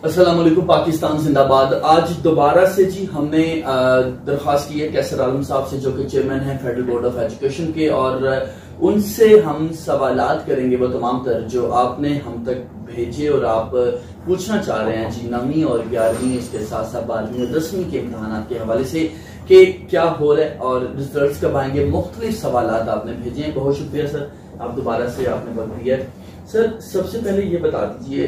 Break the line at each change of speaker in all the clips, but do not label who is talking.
السلام علیکم، پاکستان زندہ باد۔ آج دوبارہ سے جی ہم نے درخواست کی ہے کیسر عالم صاحب سے، جو کہ چیئرمین ہیں فیڈرل بورڈ آف ایجوکیشن کے، اور ان سے ہم سوالات کریں گے وہ تمام تر جو آپ نے ہم تک بھیجے اور آپ پوچھنا چاہ رہے ہیں جی 9ویں اور 11ویں، اس کے ساتھ ساتھ 12ویں اور 10ویں کے امتحانات کے حوالے سے کہ کیا ہو رہا ہے اور ریزلٹس کب آئیں گے۔ مختلف سوالات آپ نے بھیجے ہیں، بہت شکریہ سر، آپ دوبارہ سے آپ نے وقت دیا ہے۔ سر سب سے پہلے یہ بتا دیجیے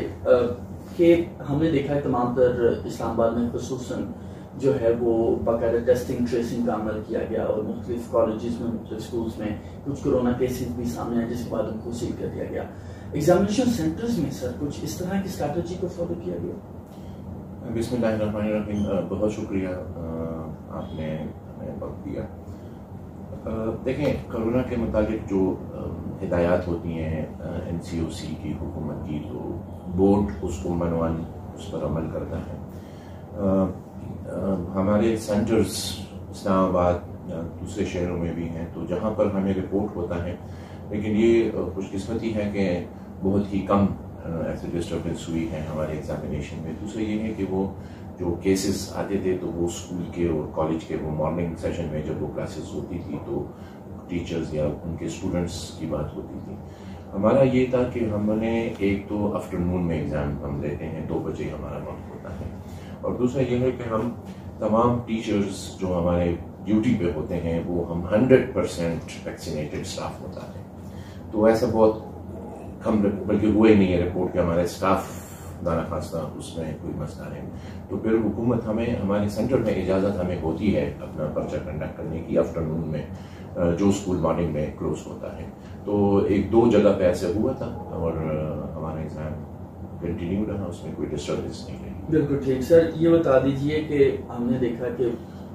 کہ ہم نے دیکھا ہے تمام تر اسلام آباد میں خصوصاً جو ہے وہ باقاعدہ ٹیسٹنگ ٹریسنگ کا عمل کیا گیا، اور مختلف کالجز میں مختلف اسکولس میں کچھ کورونا کیسز بھی سامنے آئے، جس کے بعد ان کو سیل کر دیا گیا۔ ایگزامینیشن سینٹرز میں سر کچھ اس طرح کی اسٹریٹجی کو فالو کیا گیا؟
بسم اللہ الرحمن الرحیم، بہت شکریہ آپ نے ہمیں وقت دیا۔ دیکھیں، کورونا کے متعلق جو ہدایات ہوتی ہیں NCOC کی، حکومت کی، تو بورڈ اس کو منوان اس پر عمل کرتا ہے۔ ہمارے سینٹرز اسلام آباد یا دوسرے شہروں میں بھی ہیں، تو جہاں پر ہمیں رپورٹ ہوتا ہے، لیکن یہ خوش قسمتی ہے کہ بہت ہی کم ایسے ڈسٹربنس ہوئی ہے ہمارے ایگزامینیشن میں۔ دوسرا یہ ہے کہ وہ جو کیسز آتے تھے تو وہ اسکول کے اور کالج کے، وہ مارننگ سیشن میں جب وہ کلاسز ہوتی تھی تو ٹیچرز یا ان کے اسٹوڈنٹس کی بات ہوتی تھی۔ ہمارا یہ تھا کہ ہم نے ایک تو آفٹرنون میں ایگزام ہم لیتے ہیں، 2 بجے ہمارا وقت ہوتا ہے، اور دوسرا یہ ہے کہ ہم تمام ٹیچرز جو ہمارے ڈیوٹی پہ ہوتے ہیں وہ ہم 100% ویکسینیٹڈ اسٹاف ہوتا ہے۔ تو ایسا بہت کم، بلکہ ہوئے نہیں ہے رپورٹ کہ ہمارے اسٹاف دانا خواستہ اس میں کوئی مسئلہ ہے۔ تو پھر حکومت ہمارے سینٹر میں اجازت ہمیں ہوتی ہے اپنا پرچہ کنڈکٹ کرنے کی آفٹرنون میں، جو اسکول مارننگ میں کلوز ہوتا ہے۔ تو 1-2 جگہ پہ ایسے ہوا تھا، اور ہمارا ایگزام کنٹینیو رہا، اس میں کوئی ڈسٹربنس نہیں رہی۔
بالکل ٹھیک۔ سر یہ بتا دیجئے کہ ہم نے دیکھا کہ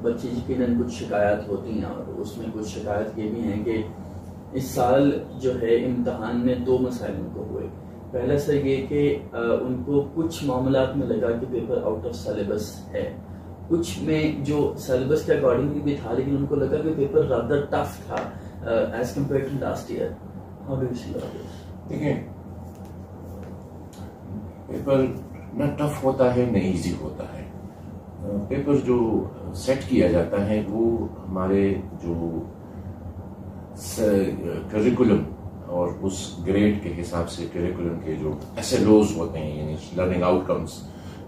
بچے یقیناً کچھ شکایات ہوتی ہیں، اور اس میں کچھ شکایت یہ بھی ہیں کہ اس سال جو ہے امتحان میں 2 مسائل ان کو ہوئے۔ پہلا سر یہ کہ ان کو کچھ معاملات میں لگا کہ پیپر آؤٹ آف سلیبس ہے، کچھ میں جو سلیبس کے اکارڈنگلی بھی تھا، لیکن ان کو لگا کہ پیپر رادر ٹف تھا as compare to last year. How do you see that?
دیکھیں، پیپر نہ ٹف ہوتا ہے نہ ایزی ہوتا ہے۔ پیپر جو سیٹ کیا جاتا ہے وہ ہمارے جو کریکولم اور اس گریڈ کے حساب سے، کریکولم کے جو SLOs ہوتے ہیں، یعنی لرننگ آؤٹ کمس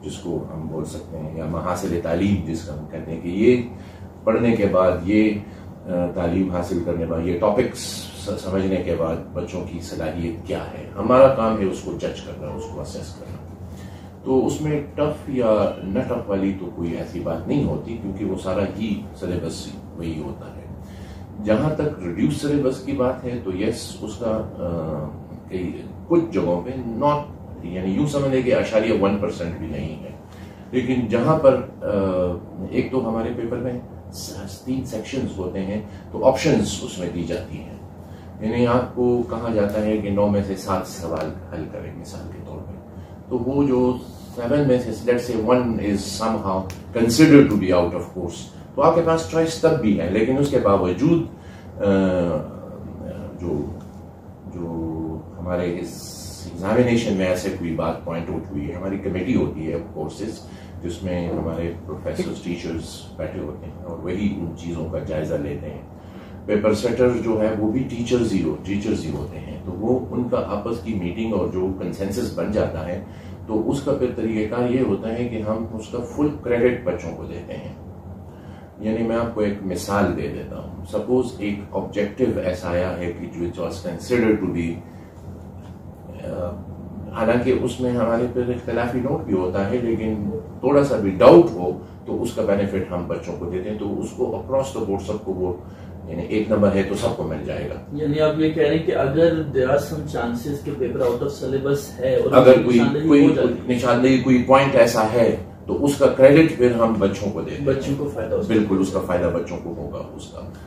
جس کو ہم بول سکتے ہیں، یا محاصل تعلیم جس کا ہم کہتے ہیں، کہ یہ پڑھنے کے بعد، یہ تعلیم حاصل کرنے کے بعد، یہ ٹاپکس سمجھنے کے بعد بچوں کی صلاحیت کیا ہے، ہمارا کام ہے اس کو جج کرنا، اس کو اسیس کرنا۔ تو اس میں ٹف یا نہ ٹف والی تو کوئی ایسی بات نہیں ہوتی، کیونکہ وہ سارا ہی سلیبس وہی ہوتا ہے۔ جہاں تک ریڈیوس سلیبس کی بات ہے تو یس، اس کا کچھ جگہوں پہ ناٹ، یعنی یوں سمجھ لیں کہ 0.1% بھی نہیں ہے، لیکن جہاں پر ایک تو ہمارے پیپر میں 3 سیکشنز ہوتے ہیں، تو آپشنز اس میں دی جاتی ہیں، یعنی آپ کو کہا جاتا ہے کہ 9 میں سے 7 سوال حل کریں مثال کے طور پہ، تو وہ جو 7 میں سے let's say 1 is somehow considered to be out of course, تو آپ کے پاس چوائس تب بھی ہے، لیکن اس کے باوجود جو ہمارے اس ایگزامینیشن میں ایسے کوئی بات پوائنٹ آؤٹ ہوئی ہے، ہماری کمیٹی ہوتی ہے کورسز جس میں ہمارے پروفیسرز، ٹیچرز بیٹھے ہوتے ہیں اور وہی ان چیزوں کا جائزہ لیتے ہیں۔ پیپر سیٹر جو ہے وہ بھی ٹیچرز ہی ہوتے ہیں، تو وہ ان کا آپس کی میٹنگ اور جو کنسنسس بن جاتا ہے، تو اس کا پھر طریقہ کار یہ ہوتا ہے کہ ہم اس کا فل کریڈٹ بچوں کو دیتے ہیں۔ یعنی میں آپ کو ایک مثال دے دیتا ہوں، سپوز ایک آبجیکٹو ایسا آیا ہے کہ جو واز کنسیڈرڈ ٹو بی، حالانکہ اس میں ہمارے پھر اختلافی نوٹ بھی ہوتا ہے، لیکن تھوڑا سا بھی ڈاؤٹ ہو تو اس کا بینیفٹ ہم بچوں کو دیتے ہیں، تو اس کو اکراس دا بورڈ سب کو وہ، یعنی 1 نمبر ہے تو سب کو مل جائے گا۔
یعنی آپ یہ کہہ رہے ہیں کہ اگر there are some chances کہ پیپر آؤٹ آف سلیبس ہے، اور
اگر کوئی نشاندہی، کوئی پوائنٹ ایسا ہے، تو اس کا کریڈٹ پھر ہم بچوں کو دیتے ہیں،
بچوں کو فائدہ،
بالکل اس کا فائدہ بچوں کو ہوگا،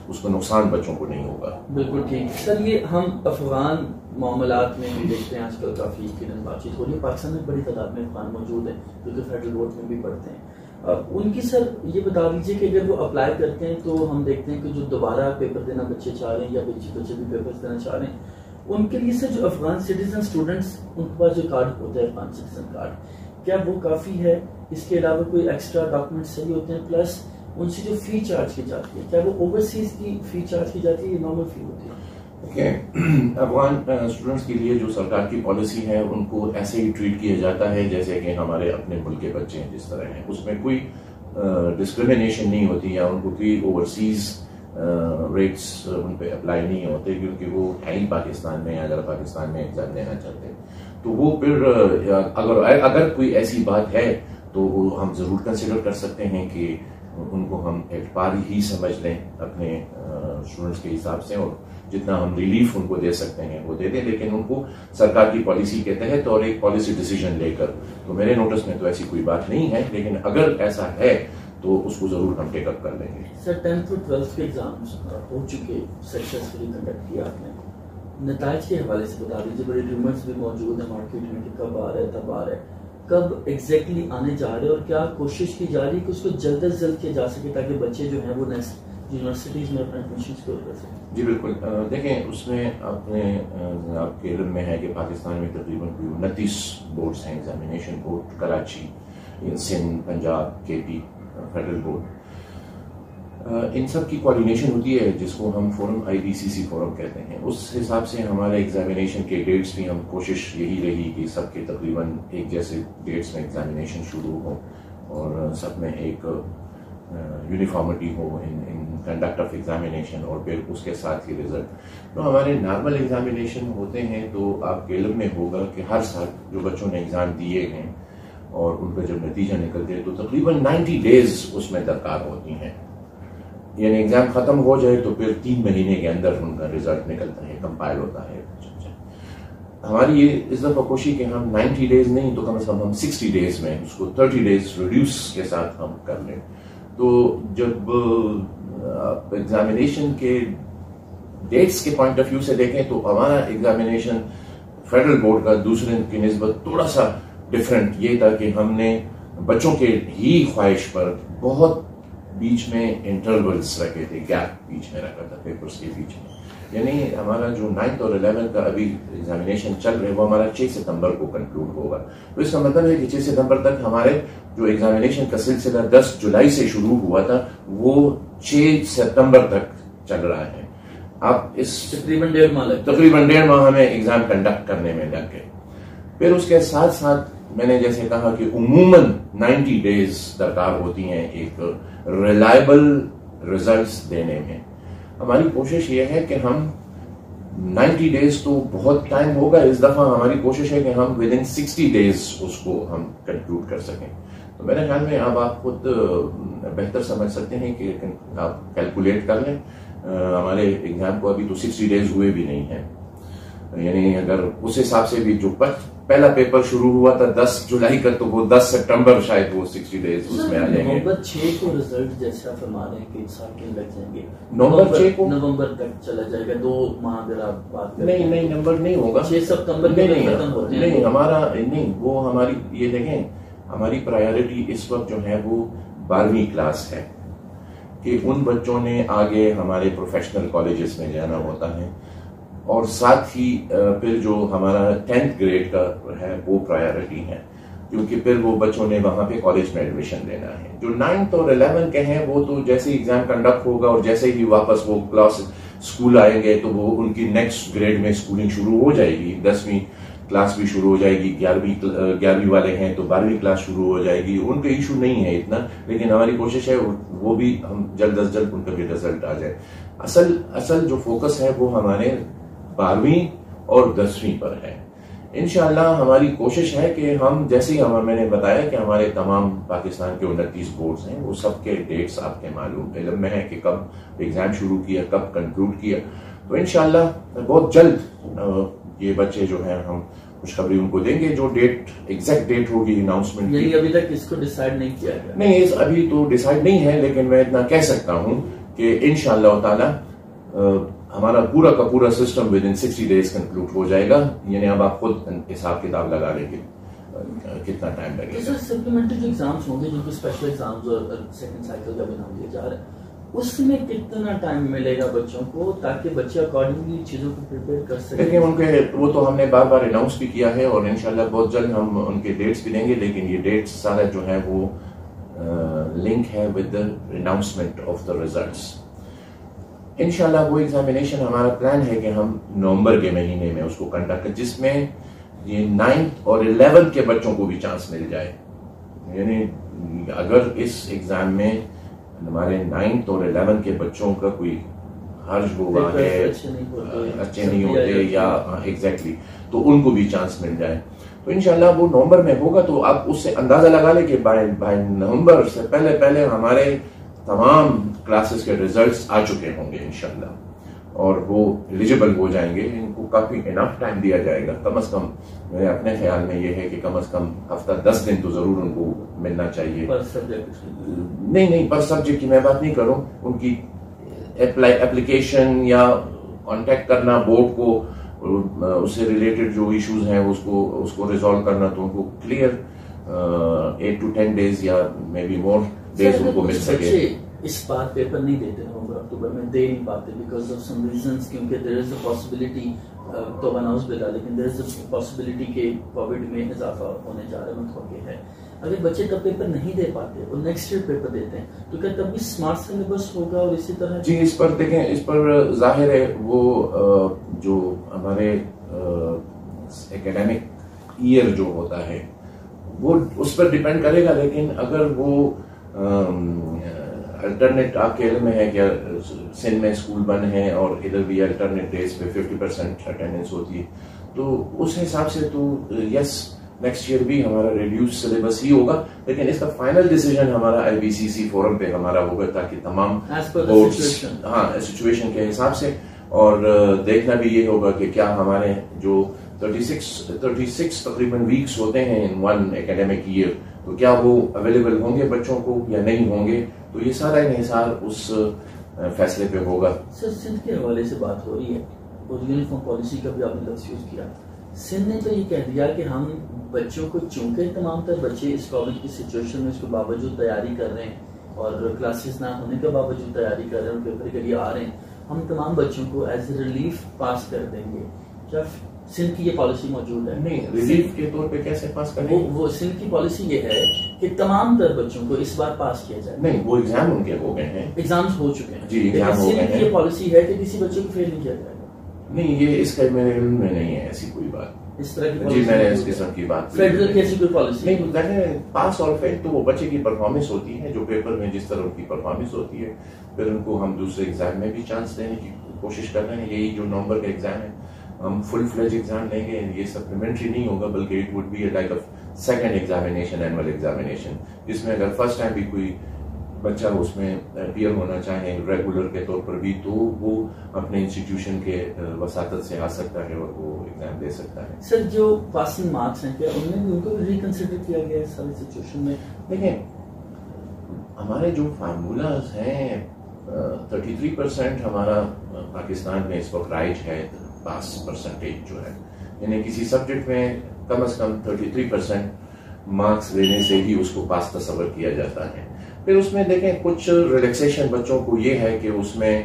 اس کا نقصان بچوں کو نہیں ہوگا۔
بالکل ٹھیک۔ سر یہ ہم افغان معاملات میں بھی دیکھتے ہیں، آج کل کافی یقیناً بات چیت ہو رہی ہے، پاکستان میں بڑی تعداد میں افغان موجود ہیں جو کہ فیڈرل بورڈ میں بھی پڑھتے ہیں۔ ان کی سر یہ بتا دیجیے کہ اگر وہ اپلائی کرتے ہیں تو ہم دیکھتے ہیں کہ جو دوبارہ پیپر دینا بچے چاہ رہے ہیں یا بچے بھی پیپر دینا چاہ رہے ہیں، ان کے لیے سر جو افغان سٹیزن اسٹوڈنٹس، ان کے پاس جو کارڈ ہوتا ہے افغان سٹیزن کارڈ، کیا وہ کافی ہے؟ اس کے علاوہ کوئی ایکسٹرا ڈاکومنٹ صحیح ہوتے ہیں؟ پلس ان سے جو فی چارج کی جاتی ہے کیا وہ اوورسیز کی فی چارج کی جاتی ہے یا نارمل فی ہوتی ہے؟
افغان اسٹوڈنٹس کے لیے جو سرکار کی پالیسی ہے ان کو ایسے ہی ٹریٹ کیا جاتا ہے جیسے کہ ہمارے اپنے ملک کے بچے ہیں جس طرح ہیں. اس میں کوئی ڈسکریمنیشن نہیں ہوتی یا ان کو کوئی اوورسیز ریٹس ان پہ اپلائی نہیں ہوتے کیونکہ وہ ہے ہی پاکستان میں. اگر پاکستان میں ایگزام دینا چاہتے تو وہ پھر اگر کوئی ایسی بات ہے تو وہ ہم ضرور کنسیڈر کر سکتے ہیں کہ ان کو ہم اعتبار ہی سمجھ لیں اپنے اسٹوڈنٹس کے حساب سے اور جتنا ہم ریلیف ان کو دے سکتے ہیں وہ دے دیں, لیکن ان کو سرکار کی پالیسی کے تحت اور ایک پالیسی ڈیسیژن لے کر. تو میرے نوٹس میں تو ایسی کوئی بات نہیں ہے, لیکن اگر ایسا ہے تو اس کو ضرور ہم ٹیک اپ کر لیں گے.
سر 10th اور 12th کے ایگزامس ہو چکے, سکسیسفلی کنڈکٹ کیا آپ نے, نتائج کے حوالے سے بتا دیجیے. بڑے ریومرز بھی موجود ہیں مارکیٹ میں کہ کب آ رہا ہے تب آ رہا ہے, کب ایگزیکٹلی آنے جا رہے ہیں اور کیا کوشش کی جا رہی ہے کہ اس کو جلد از جلد کیا جا سکے تاکہ بچے جو ہیں وہ نیکسٹ یونیورسٹیز میں اپنا ایڈمیشن سکور کر سکیں؟
جی بالکل. دیکھیں اس میں آپ کے علم میں ہے کہ پاکستان میں تقریباً 29 بورڈز ہیں, ایگزامینیشن بورڈ کراچی, سندھ, پنجاب, کے پی, فیڈرل بورڈ. ان سب کی کوآرڈینیشن ہوتی ہے جس کو ہم فورم IBCC فورم کہتے ہیں. اس حساب سے ہمارے ایگزامینیشن کے ڈیٹس بھی ہم کوشش یہی رہی کہ سب کے تقریباً ایک جیسے ڈیٹس میں ایگزامینیشن شروع ہو اور سب میں ایک uniformity who in conduct of examination اور پھر اس کے ساتھ ہی رزلٹ. تو ہمارے نارمل ایگزامینیشن ہوتے ہیں تو آپ کے علم میں ہوگا کہ ہر سال جو بچوں نے ایگزام دیے ہیں اور ان کا جب نتیجہ نکلتے ہیں تو تقریباً 90 ڈیز اس میں درکار ہوتی ہیں. یعنی ایگزام ختم ہو جائے تو پھر 3 مہینے کے اندر ان کا رزلٹ نکلتا ہے, کمپائل ہوتا ہے. ہماری یہ اس دفعہ کوشش کہ ہم 90 ڈیز نہیں تو کم از کم ہم 60 ڈیز میں اس کو 30 ڈیز ریڈیوس کے ساتھ ہم کر لیں. تو جب آپ ایگزامینیشن کے ڈیٹس کے پوائنٹ آف ویو سے دیکھیں تو ہمارا ایگزامینیشن فیڈرل بورڈ کا دوسرے کی نسبت تھوڑا سا ڈفرینٹ یہ تھا کہ ہم نے بچوں کے ہی خواہش پر بہت بیچ میں انٹرولز رکھے تھے, گیپ بیچ میں رکھا تھا پیپرز کے بیچ میں. یعنی ہمارا جو 9th اور 11th کا ابھی ایگزامینیشن چل رہے وہ ہمارا 6 ستمبر کو کنکلوڈ ہوگا. تو اس کا مطلب ہے کہ 6 ستمبر تک ہمارے جو ایگزامینیشن کا سلسلہ 10 جولائی سے شروع ہوا تھا وہ 6 ستمبر تک چل رہا ہے. آپ اس تقریباً 1.5 ماہ ہمیں ایگزام کنڈکٹ کرنے میں لگ گئے. پھر اس کے ساتھ ساتھ میں نے جیسے کہا کہ عموماً 90 ڈیز درکار ہوتی ہیں ایک ریلائبل ریزلٹس دینے میں. ہماری کوشش یہ ہے کہ ہم 90 ڈیز تو بہت ٹائم ہوگا, اس دفعہ ہماری کوشش ہے کہ ہم ودن 60 ڈیز اس کو ہم کنکلوڈ کر سکیں. تو میرے خیال میں اب آپ خود بہتر سمجھ سکتے ہیں کہ آپ کیلکولیٹ کر لیں. ہمارے ایگزام کو ابھی تو 60 ڈیز ہوئے بھی نہیں ہیں. یعنی اگر اس حساب سے بھی جو پہلا پیپر شروع ہوا تھا 10 جولائی کا تو وہ 10 سپٹمبر شاید وہ 60 ڈیز اس میں آ جائیں گے.
نومبر 6 کو رزلٹ جیسا فرما رہے ہیں کہ سال کے لگ جائیں گے.
نومبر 6 کو
نومبر تک چلا جائے گا, 2 ماہ اگر آپ بات کریں.
نہیں نمبر نہیں ہوگا,
6 ستمبر میں ختم ہوتے ہیں.
نہیں ہمارا نہیں, وہ ہماری یہ دیکھیں ہماری پرائیورٹی اس وقت جو ہے وہ 12ویں کلاس ہے کہ ان بچوں نے آگے ہمارے پروفیشنل کالجز میں جانا ہوتا ہے اور ساتھ ہی پھر جو ہمارا 10th گریڈ کا ہے وہ پرائیورٹی ہے کیونکہ پھر وہ بچوں نے وہاں پہ کالج میں ایڈمیشن لینا ہے. جو 9th اور 11th کے ہیں وہ تو جیسے ایگزام کنڈکٹ ہوگا اور جیسے ہی واپس وہ کلاس اسکول آئیں گے تو وہ ان کی نیکسٹ گریڈ میں اسکولنگ شروع ہو جائے گی. 10ویں کلاس بھی شروع ہو جائے گی, 11ویں والے ہیں تو 12ویں کلاس شروع ہو جائے گی. ان کا ایشو نہیں ہے اتنا, لیکن ہماری کوشش ہے وہ بھی ہم جلد از جلد ان کا بھی رزلٹ آ جائے. اصل جو فوکس ہے وہ ہمارے 12ویں اور 10ویں پر ہے. انشاءاللہ ہماری کوشش ہے کہ ہم جیسے ہی میں نے بتایا کہ ہمارے تمام پاکستان کے 29 بورڈز ہیں وہ سب کے ڈیٹس آپ کے معلوم علم میں ہے کہ کب ایگزام شروع کیا کب کنکلوڈ کیا. تو انشاءاللہ بہت جلد یہ بچے جو ہیں ہم خوشخبری ان کو دیں گے. جو ڈیٹ ایگزیکٹ ڈیٹ ہوگی اناؤنسمنٹ کی,
ابھی تک اس کو ڈیسائیڈ نہیں کیا گیا.
نہیں ابھی تو ڈیسائیڈ نہیں ہے, لیکن میں اتنا کہہ سکتا ہوں کہ انشاءاللہ تعالی ہمارا پورا کا پورا system within 60 days conclude ہو جائے گا. یعنی اب آپ خود حساب کتاب لگا لیں گے کتنا ٹائم لگے گا.
سپلیمنٹری جو ایگزامس ہوں گے جو کہ اسپیشل ایگزامز اور سیکنڈ سائیکل کا بھی نام لیا جا رہا ہے اس میں کتنا ٹائم ملے گا بچوں کو تاکہ بچے اکارڈنگلی چیزوں کو پریپیئر کر سکیں؟
لیکن ان کے وہ تو ہم نے بار بار اناؤنس بھی کیا ہے اور انشاءاللہ بہت جلد ہم ان کے ڈیٹس بھی دیں گے، لیکن یہ ڈیٹس سارا جو ہے وہ لنک ہے with the announcement of the results. انشاءاللہ وہ ایگزامینیشن ہمارا پلان ہے کہ ہم نومبر کے مہینے میں اس کو کنڈکٹ، جس میں یہ 9th اور 11th کے بچوں کو بھی چانس مل جائے. یعنی اگر اس ایگزام میں ہمارے 9th اور 11th کے بچوں کا کوئی حرج ہوا ہے، اچھے نہیں ہوتے یا ایگزیکٹلی، تو ان کو بھی چانس مل جائے. تو انشاءاللہ وہ نومبر میں ہوگا. تو آپ اس سے اندازہ لگا لیں کہ بائی نومبر سے پہلے ہمارے تمام کلاسز کے ریزلٹس آ چکے ہوں گے انشاءاللہ، اور وہ ایلیجیبل ہو جائیں گے. ان کو کافی انف ٹائم دیا جائے گا، کم از کم میرے اپنے خیال میں یہ ہے کہ کم از کم ہفتہ 10 دن تو ضرور ان کو ملنا چاہیے. نہیں پر سبجیکٹ کی میں بات نہیں کروں، ان کی اپلیکیشن یا کانٹیکٹ کرنا بورڈ کو، اس سے ریلیٹڈ جو ایشوز ہیں اس کو ریزالو کرنا، تو ان کو کلیئر 8 to 10 days یا مے بی مور ڈیز ان کو مل سکے.
اس بار پیپر نہیں دیتے نومبر اکتوبر میں، دے نہیں پاتے بیکاز آف سم ریزنس، کیونکہ دیر از اے پاسبلٹی، تو اناؤنس بتا، لیکن دیر از اے پاسبلٹی کہ کووڈ میں اضافہ ہونے جا رہا ہے، متوقع ہے. اگر بچے تب پیپر نہیں دے پاتے اور نیکسٹ ایئر پیپر دیتے ہیں تو کیا تب بھی اسمارٹ سلیبس ہوگا؟ اور اسی طرح
جی اس پر دیکھیں، اس پر ظاہر ہے وہ جو ہمارے اکیڈیمک ایئر جو ہوتا ہے وہ اس پر ڈیپینڈ کرے گا. لیکن اگر وہ الٹرنیٹ، آپ کے علم میں ہے کہ سندھ میں اسکول بند ہیں اور ادھر بھی الٹرنیٹ ڈیز پہ 50% اٹینڈنس ہوتی ہے، تو اس حساب سے تو یس نیکسٹ ایئر بھی ہمارا ریڈیوس سلیبس ہی ہوگا. لیکن اس کا فائنل ڈیسیجن ہمارا IBCC فورم پہ ہمارا ہوگا، تاکہ تمام سچویشن کے حساب سے، اور دیکھنا بھی یہ ہوگا کہ کیا ہمارے جو 36 تقریباً ویکس ہوتے ہیں ان ون اکیڈیمک ایئر، تو کیا وہ اویلیبل ہوں گے بچوں کو یا نہیں ہوں گے. تو یہ سارا انحصار اس فیصلے پہ ہوگا.
سر سندھ کے حوالے سے بات ہو رہی ہے اور یونیفارم پالیسی کا بھی آپ نے لفظ یوز کیا. سندھ نے تو یہ کہہ دیا کہ ہم بچوں کو، چونکہ تمام تر بچے اس کووڈ کی سچویشن میں اس کے باوجود تیاری کر رہے ہیں اور کلاسز نہ ہونے کے باوجود تیاری کر رہے ہیں اور پیپر کے لیے آ رہے ہیں، ہم تمام بچوں کو ایز اے ریلیف پاس کر دیں گے. کیا سندھ کی یہ پالیسی موجود ہے؟
نہیں، ریلیف کے طور پہ کیسے پاس کریں گے؟
وہ سندھ کی پالیسی یہ ہے کہ تمام تر بچوں کو اس بار پاس کیا جائے.
نہیں، وہ ایگزام ان کے ہو گئے ہیں،
ایگزامز ہو چکے ہیں.
جی ایگزام ہو گئے ہیں.
سندھ کی یہ پالیسی ہے کہ کسی بچے کو فیل نہیں کیا جائے گا.
نہیں، یہ اس کا میرے علم میں نہیں ہے ایسی کوئی بات.
اس طرح کی
جی میں نے اس قسم کی بات
فیڈرل کی ایسی کوئی پالیسی
نہیں. پاس اور فیل تو وہ بچے کی پرفارمنس ہوتی ہے، جو پیپر میں جس طرح ان کی پرفارمنس ہوتی ہے، پھر ان کو ہم دوسرے ایگزام میں بھی چانس دینے کی کوشش کر رہے ہیں. یہی جو نومبر کا ایگزام ہے ہم فل فلیج ایگزام لیں گے. یہ سپلیمنٹری نہیں ہوگا، بلکہ it would be like second examination, annual examination, جس میں اگر فرسٹ ٹائم بھی کوئی بچہ اس میں اپیئر ہونا چاہے ریگولر کے طور پر بھی، تو وہ اپنے انسٹیٹیوشن کے وساطت سے آ سکتا ہے اور وہ ایگزام دے سکتا ہے.
سر جو پاسنگ مارکس ہیں، کیا ان میں بھی ان کو ریکنسیڈر کیا گیا ہے ساری سچویشن میں؟
دیکھیں ہمارے جو فارمولاز ہیں 33% ہمارا پاکستان میں اس وقت رائٹ ہے پاس پرسنٹیج جو ہے، یعنی کسی سبجیکٹ میں کم از کم 33% مارکس لینے سے ہی اس کو پاس تصور کیا جاتا ہے. پھر اس میں دیکھیں کچھ ریلیکسیشن بچوں کو یہ ہے کہ اس میں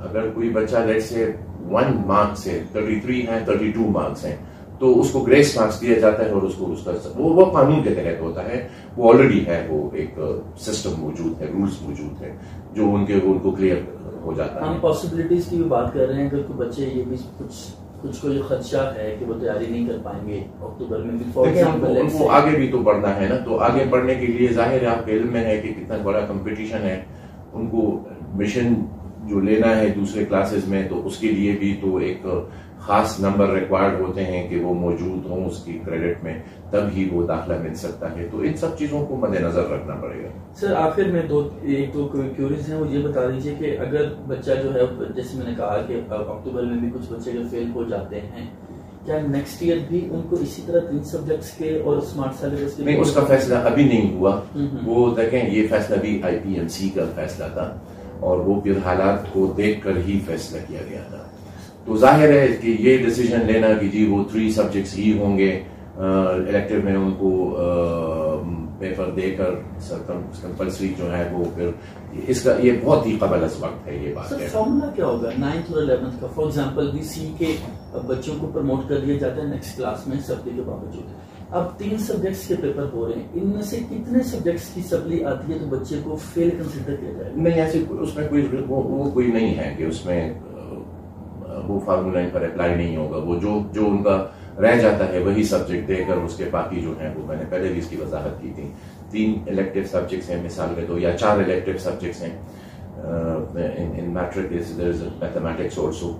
اگر کوئی بچہ لیٹ سے 1 مارک سے 33 ہیں، 32 مارکس ہیں، تو اس کو گریس مارکس دیا جاتا ہے، اور اس کو اس کا وہ قانون کے تحت ہوتا ہے. وہ آلریڈی ہے، وہ ایک سسٹم موجود ہے، رولز موجود ہے جو ان کو کلیئر ہو جاتا ہے.
ہم پاسبلٹیز کی بھی بات کر رہے ہیں، اگر کوئی بچے یہ بھی کچھ کو یہ خدشہ ہے کہ وہ تیاری نہیں کر پائیں گے اکتوبر میں بھی، فار ایگزامپل ان
کو آگے بھی تو بڑھنا ہے نا. تو آگے بڑھنے کے لیے ظاہر ہے آپ کے علم میں ہے کہ کتنا بڑا کمپٹیشن ہے. ان کو ایڈمیشن جو لینا ہے دوسرے کلاسز میں، تو اس کے لیے بھی تو ایک خاص نمبر ریکوائرڈ ہوتے ہیں کہ وہ موجود ہوں اس کی کریڈٹ میں، تب ہی وہ داخلہ مل سکتا ہے. تو ان سب چیزوں کو مد نظر رکھنا پڑے گا.
سر آخر میں ایک دو کیوریز ہیں، وہ یہ بتا دیجیے کہ اگر بچہ جو ہے، جیسے میں نے کہا کہ اکتوبر میں بھی کچھ بچے جو فیل ہو جاتے ہیں، کیا نیکسٹ ایئر بھی ان کو اسی طرح 3 سبجیکٹس کے اور اسمارٹ سلیبس کے؟
نہیں، اس کا فیصلہ ابھی نہیں ہوا. وہ دیکھیں یہ فیصلہ بھی IPMC کا فیصلہ تھا، اور وہ پھر حالات کو دیکھ کر ہی فیصلہ کیا گیا تھا. تو ظاہر ہے کہ یہ ڈیسیجن لینا کہ جی وہ 3 سبجیکٹس ہی ہوں گے الیکٹیو میں، ان کو پیپر دے کر کمپلسری جو ہے وہ پھر اس کا یہ بہت ہی قبل از وقت ہے یہ بات ہے.
فارمولا کیا ہوگا 9th اور 11th کا؟ فار ایگزامپل وی سی کے بچوں کو پروموٹ کر دیا جاتا ہے نیکسٹ کلاس میں سپلی کے باوجود. اب 3 سبجیکٹس کے پیپر ہو رہے ہیں, ان میں سے کتنے سبجیکٹس کی سپلی آتی ہے تو بچے کو فیل کنسیڈر کیا جائے گا؟
نہیں, ایسے اس میں کوئی وہ کوئی نہیں ہے کہ اس میں وہ فارمولا ان پر اپلائی نہیں ہوگا. وہ جو ان کا رہ جاتا ہے وہی سبجیکٹ دے کر اس کے باقی جو ہیں وہ میں نے پہلے بھی اس کی وضاحت کی تھی. 3 الیکٹیو سبجیکٹس ہیں مثال کے تو, یا 4 الیکٹیو سبجیکٹس ہیں ان میٹرک میتھمیٹکس آلسو.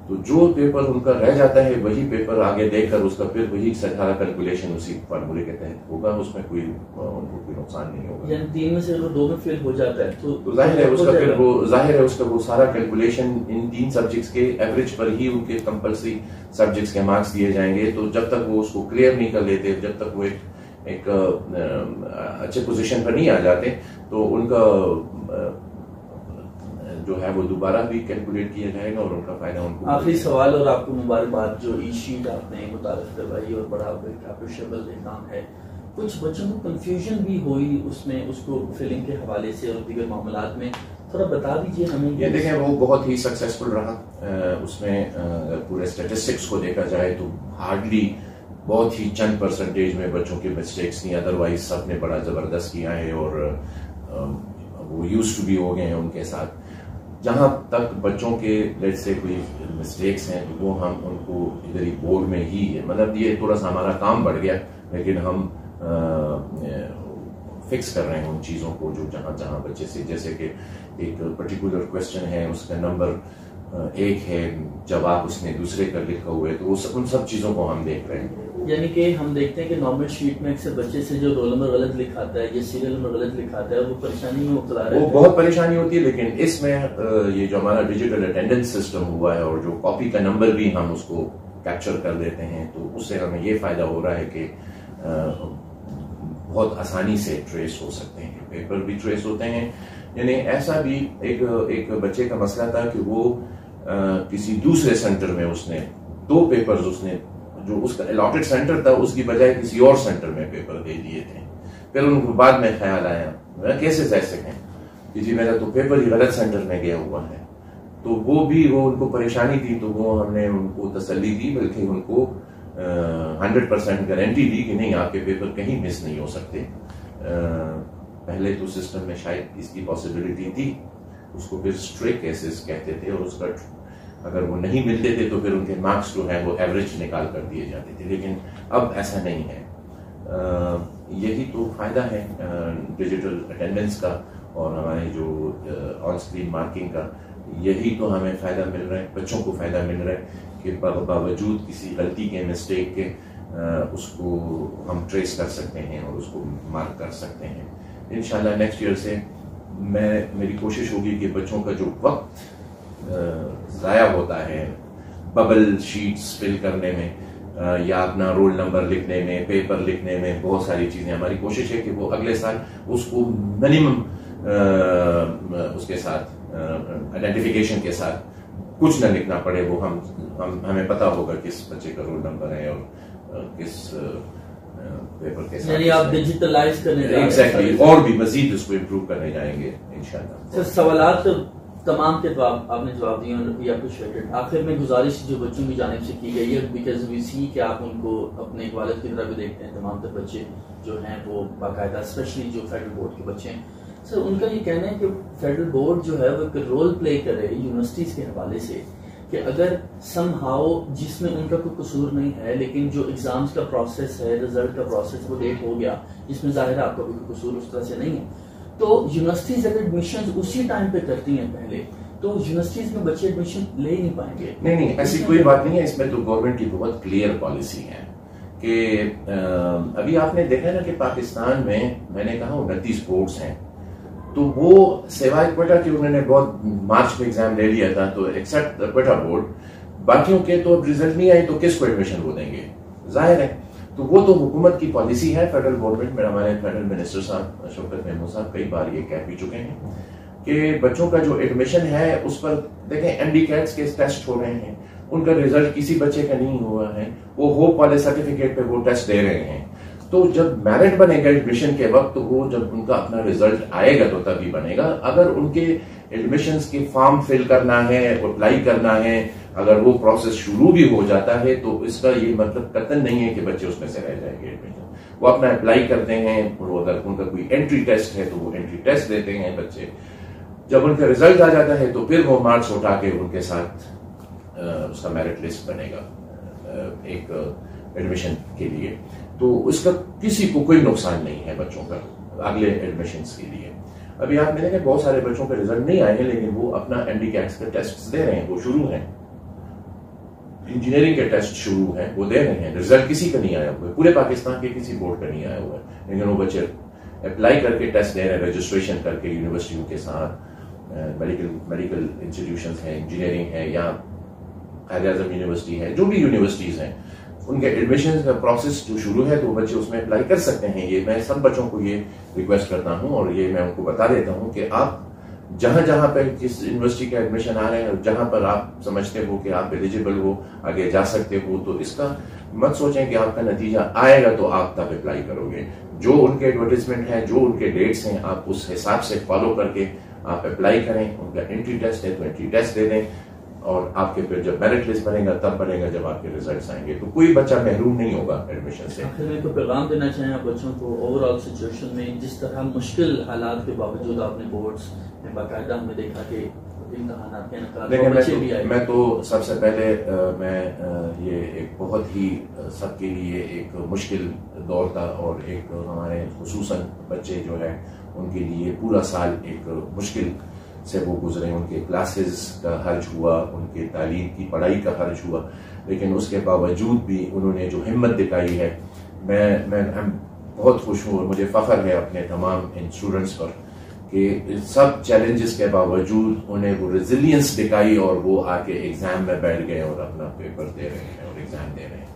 تو جو پیپر ان کا رہ جاتا ہے وہی پیپر آگے دے کر اس کا پھر وہی سارا کیلکولیشن اسی فارمولے کے تحت ہوگا. اس میں کوئی ان کو کوئی نقصان نہیں ہوگا.
یعنی 3 میں سے اگر 2 میں فیل ہو جاتا ہے تو
ظاہر ہے اس کا پھر اس کا وہ سارا کیلکولیشن ان 3 سبجیکٹس کے ایوریج پر ہی ان کے کمپلسری سبجیکٹس کے مارکس دیے جائیں گے. تو جب تک وہ اس کو کلیئر نہیں کر لیتے, جب تک وہ ایک اچھے پوزیشن پر نہیں آ جاتے, تو ان کا جو ہے وہ دوبارہ بھی کیلکولیٹ کیا جائے گا اور ان کا فائدہ ان کو.
آخری سوال اور آپ کو مبارکباد جو ای شیٹ آپ نے متعارف کروائی اور بڑا اپریشیبل کام ہے. کچھ بچوں کو کنفیوژن بھی ہوئی اس میں, اس کو فلنگ کے حوالے سے اور دیگر معاملات میں, تھوڑا بتا دیجیے ہمیں.
یہ دیکھیں وہ بہت ہی سکسیسفل رہا. اس میں پورے اسٹیٹسٹکس کو دیکھا جائے تو ہارڈلی بہت ہی چند پرسنٹیج میں بچوں کے مسٹیکس نہیں, ادروائز سب نے بڑا زبردست کیا ہے اور وہ یوز ٹو بھی ہو گئے ہیں ان کے ساتھ. جہاں تک بچوں کے لیٹ سے کوئی مسٹیکس ہیں تو وہ ہم ان کو ادھر ہی بورڈ میں ہی ہے, مطلب یہ تھوڑا سا ہمارا کام بڑھ گیا, لیکن ہم فکس کر رہے ہیں ان چیزوں کو جو جہاں بچے سے, جیسے کہ ایک پرٹیکولر کویسچن ہے اس کا نمبر 1 ہے, جواب اس نے دوسرے کا لکھا ہوا ہے, تو ان سب چیزوں کو ہم دیکھ رہے ہیں.
یعنی کہ ہم دیکھتے ہیں کہ نارمل شیٹ میں اکثر بچے سے جو رول نمبر غلط لکھاتا ہے یا سیریل نمبر غلط لکھاتا ہے وہ پریشانی میں مبتلا رہتا ہے, وہ
بہت پریشانی ہوتی ہے. لیکن اس میں یہ جو ہمارا ڈیجیٹل اٹینڈنس سسٹم ہوا ہے اور جو کاپی کا نمبر بھی ہم اس کو کیپچر کر دیتے ہیں, تو اس سے ہمیں یہ فائدہ ہو رہا ہے کہ بہت آسانی سے ٹریس ہو سکتے ہیں, پیپر بھی ٹریس ہوتے ہیں. یعنی ایسا بھی ایک بچے کا مسئلہ تھا کہ وہ کسی دوسرے سینٹر میں اس نے 2 پیپرز اس نے جو اس کا الاٹڈ سینٹر تھا اس کی بجائے کسی اور سینٹر میں پیپر دے دیے تھے. پھر ان کو بعد میں خیال آیا کیسے جا سکیں کہ جی میرا تو پیپر ہی غلط سینٹر میں گیا ہوا ہے. تو وہ ان کو پریشانی تھی, تو وہ ہم نے ان کو تسلی دی, بلکہ ان کو 100% گارنٹی دی کہ نہیں آپ کے پیپر کہیں مس نہیں ہو سکتے. پہلے تو سسٹم میں شاید اس کی پاسبلٹی تھی, اس کو پھر اسٹرے کیسز کہتے تھے, اور اس کا اگر وہ نہیں ملتے تھے تو پھر ان کے مارکس جو ہے وہ ایوریج نکال کر دیے جاتے تھے. لیکن اب ایسا نہیں ہے. یہی تو فائدہ ہے ڈیجیٹل اٹینڈنس کا اور ہمارے جو آن اسکرین مارکنگ کا. یہی تو ہمیں فائدہ مل رہا ہے, بچوں کو فائدہ مل رہا ہے کہ باوجود کسی غلطی کے, مسٹیک کے, اس کو ہم ٹریس کر سکتے ہیں اور اس کو مارک کر سکتے ہیں. انشاءاللہ نیکسٹ ایئر سے میری کوشش ہوگی کہ بچوں کا جو وقت ضائع ہوتا ہے ببل شیٹس فل کرنے میں یا اپنا رول نمبر لکھنے میں, پیپر لکھنے میں, بہت ساری چیزیں, ہماری کوشش ہے کہ وہ اگلے سال اس کو منیمم اس کے ساتھ آئیڈینٹیفیکیشن کے ساتھ کچھ نہ لکھنا پڑے. وہ ہمیں پتا ہوگا کس بچے کا رول نمبر ہے اور کس پیپر کے ساتھ.
یعنی آپ ڈیجیٹلائز کرنے جائیں گے.
ایگزیکٹلی, اور بھی مزید اس کو امپروو کرنے جائیں گے انشاءاللہ.
سوالات تمام کے آپ نے جواب دیے اور بھی اپریشیٹڈ. آخر میں گزارش جو بچوں کی جانب سے کی گئی ہے, بیکاز وی سی کہ آپ ان کو اپنے والد کی طرح بھی دیکھتے ہیں, تمام تر بچے جو ہیں وہ باقاعدہ اسپیشلی جو فیڈرل بورڈ کے بچے ہیں, سر ان کا یہ کہنا ہے کہ فیڈرل بورڈ جو ہے وہ ایک رول پلے کرے یونیورسٹیز کے حوالے سے کہ اگر سم ہاؤ جس میں ان کا کوئی قصور نہیں ہے, لیکن جو ایگزامز کا پروسیس ہے, رزلٹ کا پروسیس وہ لیٹ ہو گیا, جس میں ظاہر ہے آپ کا کوئی قصور اس طرح سے نہیں ہے, تو یونیورسٹیز اگر ایڈمیشن اسی ٹائم پہ کرتی ہیں پہلے, تو یونیورسٹیز میں بچے ایڈمیشن لے ہی نہیں پائیں گے.
نہیں, ایسی کوئی بات نہیں ہے. اس میں تو گورنمنٹ کی بہت کلیئر پالیسی ہے کہ ابھی آپ نے دیکھا نا کہ پاکستان میں نے کہا 29 بورڈز ہیں, تو وہ سوائے کوئٹہ کے انہوں نے بہت مارچ میں ایگزام لے لیا تھا, تو ایکسپٹ کوئٹہ بورڈ باقیوں کے تو رزلٹ نہیں آئی تو کس کو ایڈمیشن وہ دیں گے, ظاہر ہے. تو وہ تو حکومت کی پالیسی ہے, فیڈرل گورنمنٹ میں. ہمارے فیڈرل منسٹر صاحب شوکت محمود صاحب کئی بار یہ کہہ بھی چکے ہیں کہ بچوں کا جو ایڈمیشن ہے اس پر دیکھیں اینڈیکیٹس کے ٹیسٹ ہو رہے ہیں, ان کا رزلٹ کسی بچے کا نہیں ہوا ہے, وہ ہوپ والے سرٹیفکیٹ پہ وہ ٹیسٹ دے رہے ہیں, تو جب میرٹ بنے گا ایڈمیشن کے وقت تو وہ جب ان کا اپنا رزلٹ آئے گا تو تبھی بنے گا. اگر ان کے ایڈمیشنز کے فارم فل کرنا ہے, اپلائی کرنا ہے, اگر وہ پروسیس شروع بھی ہو جاتا ہے تو اس کا یہ مطلب قطعاً نہیں ہے کہ بچے اس میں سے رہ جائیں گے ایڈمیشن. وہ اپنا اپلائی کرتے ہیں, اور اگر ان کا کوئی انٹری ٹیسٹ ہے تو وہ انٹری ٹیسٹ دیتے ہیں بچے. جب ان کا رزلٹ آ جاتا ہے تو پھر وہ مارکس اٹھا کے ان کے ساتھ اس کا میرٹ لسٹ بنے گا ایک ایڈمیشن کے لیے. تو اس کا کسی کو کوئی نقصان نہیں ہے بچوں کا اگلے ایڈمیشنز کے لیے. ابھی آپ نے دیکھا بہت سارے بچوں کے رزلٹ نہیں آئے ہیں لیکن وہ اپنا اینڈیکیٹس کے ٹیسٹ دے رہے ہیں, وہ شروع ہیں. انجینئرنگ کے ٹیسٹ شروع ہیں, وہ دے رہے ہیں. رزلٹ کسی کا نہیں آیا ہوا ہے, پورے پاکستان کے کسی بورڈ کا نہیں آیا ہوا ہے, لیکن وہ بچے اپلائی کر کے ٹیسٹ دے رہے ہیں, رجسٹریشن کر کے یونیورسٹیوں کے ساتھ. میڈیکل انسٹیٹیوشنز ہیں, انجینئرنگ ہے, یا قائد اعظم یونیورسٹی ہے, جو بھی یونیورسٹیز ہیں ان کے ایڈمیشن کا پروسیس جو شروع ہے تو بچے اس میں اپلائی کر سکتے ہیں. یہ میں سب بچوں کو یہ ریکویسٹ کرتا ہوں اور یہ میں ان کو بتا دیتا ہوں کہ آپ جہاں جہاں پہ جس یونیورسٹی کا ایڈمیشن آ رہے ہیں, جہاں پر آپ سمجھتے ہو کہ آپ ایلیجیبل ہو, آگے جا سکتے ہو, تو اس کا مت سوچیں کہ آپ کا نتیجہ آئے گا تو آپ تب اپلائی کرو گے. جو ان کے ایڈورٹیزمنٹ ہیں, جو ان کے ڈیٹس ہیں, آپ اس حساب سے فالو کر کے آپ اپلائی کریں. ان کا انٹری ٹیسٹ ہے تو انٹری ٹیسٹ دے دیں, اور آپ کے پھر جب میرٹ لسٹ بنے گا تب بنے گا جب آپ کے ریزلٹس آئیں گے. تو کوئی بچہ محروم نہیں ہوگا ایڈمیشن سے.
آخر میں کوئی پیغام دینا چاہیں آپ بچوں کو اوور آل سچویشن میں, جس طرح مشکل حالات کے باوجود آپ نے بورڈز میں باقاعدہ ہم نے دیکھا کہ امتحانات کے انعقاد.
میں تو سب سے پہلے میں یہ ایک بہت ہی سب کے لیے ایک مشکل دور تھا, اور ایک ہمارے خصوصاً بچے جو ہے ان کے لیے پورا سال ایک مشکل سے وہ گزرے. ان کے کلاسز کا خرچ ہوا, ان کے تعلیم کی پڑھائی کا خرچ ہوا, لیکن اس کے باوجود بھی انہوں نے جو ہمت دکھائی ہے, میں بہت خوش ہوں, اور مجھے فخر ہے اپنے تمام ان اسٹوڈنٹس پر کہ سب چیلنجز کے باوجود انہیں وہ ریزیلینس دکھائی اور وہ آ کے ایگزام میں بیٹھ گئے اور اپنا پیپر دے رہے ہیں اور ایگزام دے رہے ہیں.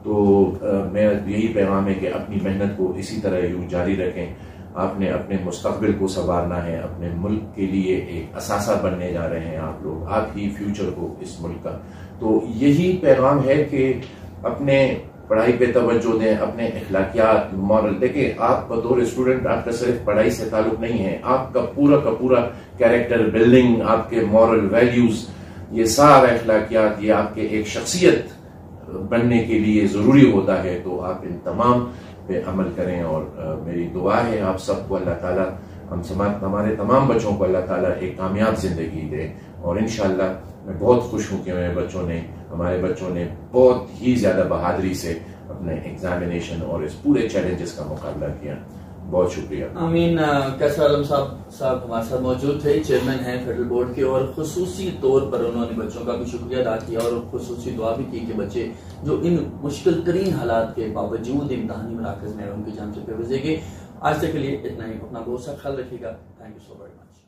تو میں یہی پیغام ہے کہ اپنی محنت کو اسی طرح یوں جاری رکھیں. آپ نے اپنے مستقبل کو سنوارنا ہے, اپنے ملک کے لیے ایک اثاثہ بننے جا رہے ہیں آپ لوگ, آپ ہی فیوچر کو اس ملک کا. تو یہی پیغام ہے کہ اپنے پڑھائی پہ توجہ دیں, اپنے اخلاقیات, مورل. دیکھیں آپ بطور اسٹوڈنٹ آپ کا صرف پڑھائی سے تعلق نہیں ہے, آپ کا پورا کیریکٹر بلڈنگ, آپ کے مورل ویلیوز, یہ سارا اخلاقیات یہ آپ کے ایک شخصیت بننے کے لیے ضروری ہوتا ہے. تو آپ ان تمام پہ عمل کریں, اور میری دعا ہے آپ سب کو اللہ تعالیٰ, ہمارے تمام بچوں کو اللہ تعالیٰ ایک کامیاب زندگی دے. اور انشاءاللہ میں بہت خوش ہوں کہ ہمارے بچوں نے بہت ہی زیادہ بہادری سے اپنے ایگزامینیشن اور اس پورے چیلنجز کا مقابلہ کیا. بہت شکریہ.
آمین. کیسر عالم صاحب ہمارے ساتھ موجود تھے, چیئرمین ہیں فیڈرل بورڈ کے, اور خصوصی طور پر انہوں نے بچوں کا بھی شکریہ ادا کیا اور خصوصی دعا بھی کی کہ بچے جو ان مشکل ترین حالات کے باوجود امتحانی مراکز میں ان کی جانب سے فیروز دے گے. آج تک کے لیے اتنا ہی. اپنا بہت سا خیال رکھیے گا. Thank you so very much.